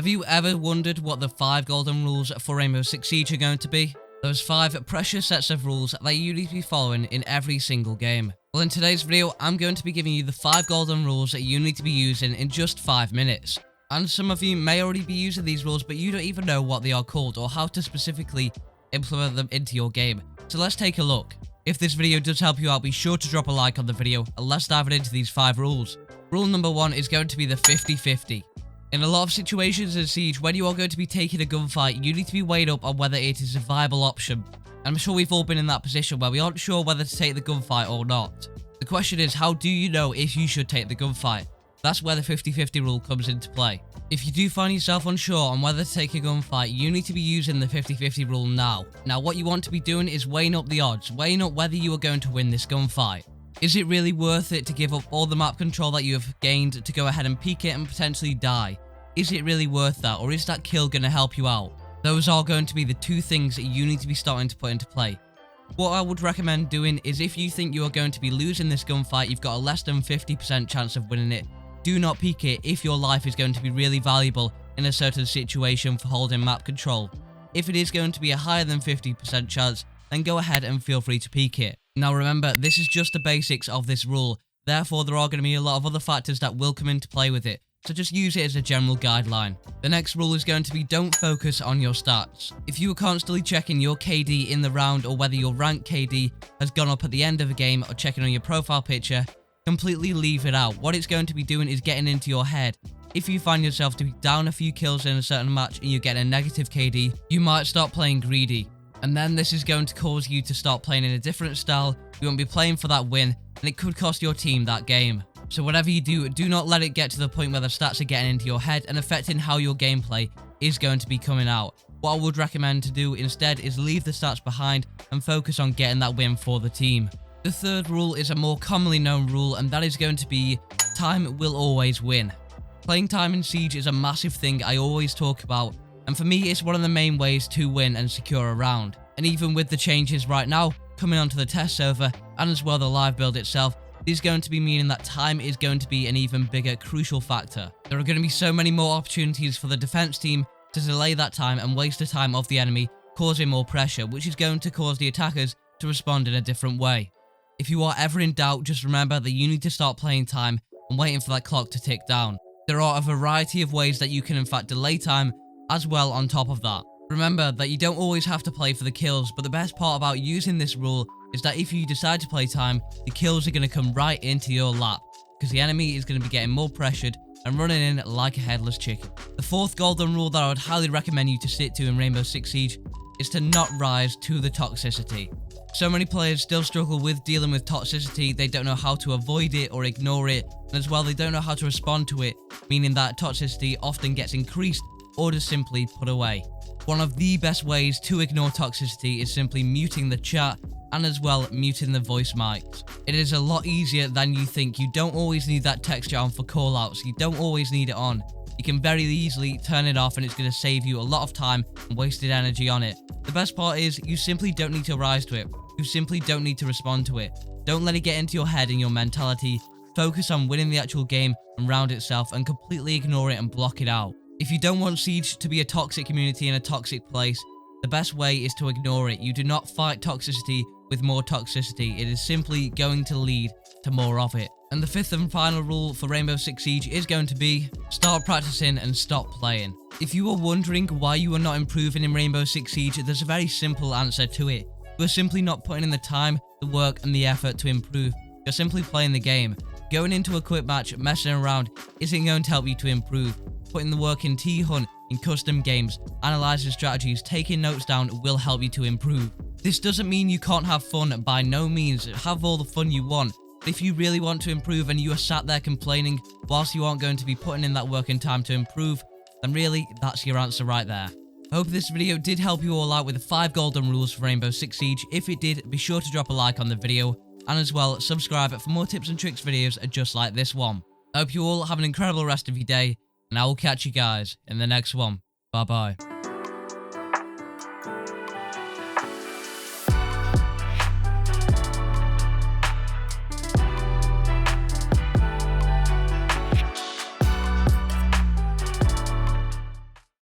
Have you ever wondered what the 5 golden rules for Rainbow Six Siege are going to be? Those 5 precious sets of rules that you need to be following in every single game. Well, in today's video, I'm going to be giving you the 5 golden rules that you need to be using in just 5 minutes. And some of you may already be using these rules, but you don't even know what they are called or how to specifically implement them into your game. So let's take a look. If this video does help you out, be sure to drop a like on the video, and let's dive into these 5 rules. Rule number 1 is going to be the 50-50. In a lot of situations in Siege, when you are going to be taking a gunfight, you need to be weighed up on whether it is a viable option. I'm sure we've all been in that position where we aren't sure whether to take the gunfight or not. The question is, how do you know if you should take the gunfight? That's where the 50-50 rule comes into play. If you do find yourself unsure on whether to take a gunfight, you need to be using the 50-50 rule now. Now, what you want to be doing is weighing up the odds, weighing up whether you are going to win this gunfight. Is it really worth it to give up all the map control that you have gained to go ahead and peek it and potentially die? Is it really worth that, or is that kill going to help you out? Those are going to be the 2 things that you need to be starting to put into play. What I would recommend doing is, if you think you are going to be losing this gunfight, you've got a less than 50% chance of winning it, do not peek it if your life is going to be really valuable in a certain situation for holding map control. If it is going to be a higher than 50% chance, then go ahead and feel free to peek it. Now remember, this is just the basics of this rule, therefore there are going to be a lot of other factors that will come into play with it, so just use it as a general guideline. The next rule is going to be, don't focus on your stats. If you are constantly checking your KD in the round, or whether your rank KD has gone up at the end of a game, or checking on your profile picture, completely leave it out. What it's going to be doing is getting into your head. If you find yourself to be down a few kills in a certain match and you get a negative KD, you might start playing greedy. And then this is going to cause you to start playing in a different style. You won't be playing for that win, and it could cost your team that game. So whatever you do, do not let it get to the point where the stats are getting into your head and affecting how your gameplay is going to be coming out. What I would recommend to do instead is leave the stats behind and focus on getting that win for the team. The third rule is a more commonly known rule, and that is going to be, time will always win. Playing time in Siege is a massive thing I always talk about, and for me it's one of the main ways to win and secure a round. And even with the changes right now coming onto the test server, and as well the live build itself, this is going to be meaning that time is going to be an even bigger crucial factor. There are going to be so many more opportunities for the defense team to delay that time and waste the time of the enemy, causing more pressure, which is going to cause the attackers to respond in a different way. If you are ever in doubt, just remember that you need to start playing time and waiting for that clock to tick down. There are a variety of ways that you can in fact delay time as well on top of that. Remember that you don't always have to play for the kills, but the best part about using this rule is that if you decide to play time, the kills are going to come right into your lap, because the enemy is going to be getting more pressured and running in like a headless chicken. The 4th golden rule that I would highly recommend you to stick to in Rainbow Six Siege is to not rise to the toxicity. So many players still struggle with dealing with toxicity. They don't know how to avoid it or ignore it, and as well they don't know how to respond to it, meaning that toxicity often gets increased or just simply put away. One of the best ways to ignore toxicity is simply muting the chat and as well muting the voice mics. It is a lot easier than you think. You don't always need that texture on for callouts. You don't always need it on. You can very easily turn it off, and it's going to save you a lot of time and wasted energy on it. The best part is, you simply don't need to rise to it. You simply don't need to respond to it. Don't let it get into your head and your mentality. Focus on winning the actual game and round itself, and completely ignore it and block it out. If you don't want Siege to be a toxic community in a toxic place, the best way is to ignore it. You do not fight toxicity with more toxicity. It is simply going to lead to more of it. And the 5th and final rule for Rainbow Six Siege is going to be, start practicing and stop playing. If you are wondering why you are not improving in Rainbow Six Siege, there's a very simple answer to it. You are simply not putting in the time, the work and the effort to improve. You're simply playing the game. Going into a quick match, messing around, isn't going to help you to improve. Putting the work in T-Hunt, in custom games, analysing strategies, taking notes down will help you to improve. This doesn't mean you can't have fun, by no means. Have all the fun you want. But if you really want to improve and you are sat there complaining whilst you aren't going to be putting in that work and time to improve, then really, that's your answer right there. I hope this video did help you all out with the 5 golden rules for Rainbow Six Siege. If it did, be sure to drop a like on the video, and as well, subscribe for more tips and tricks videos just like this one. I hope you all have an incredible rest of your day, and I will catch you guys in the next one. Bye bye.